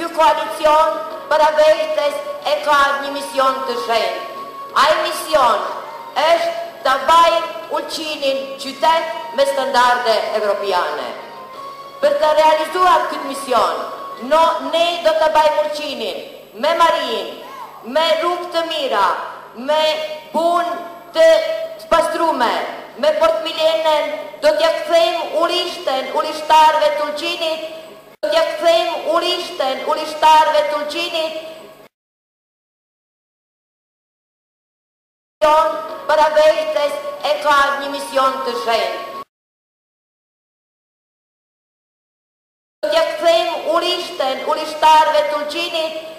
ky koalicion para vetes e ka një mision të shenjtë. Ai mision është të bajë Ulqinin qytet me standarde evropiane. Për të realizuar këtë mision, ne do të bajmë Ulqinin me marinë, me rrugë të mira, me punë të pastrume, me portmilenën, do t'ja kthejmë urishtarëve të Ulqinit, do t'ja kthejmë urishtarëve të Ulqinit, para vetes e ka një mision të shenjtë. Do t'ja kthejmë urishtarëve të Ulqinit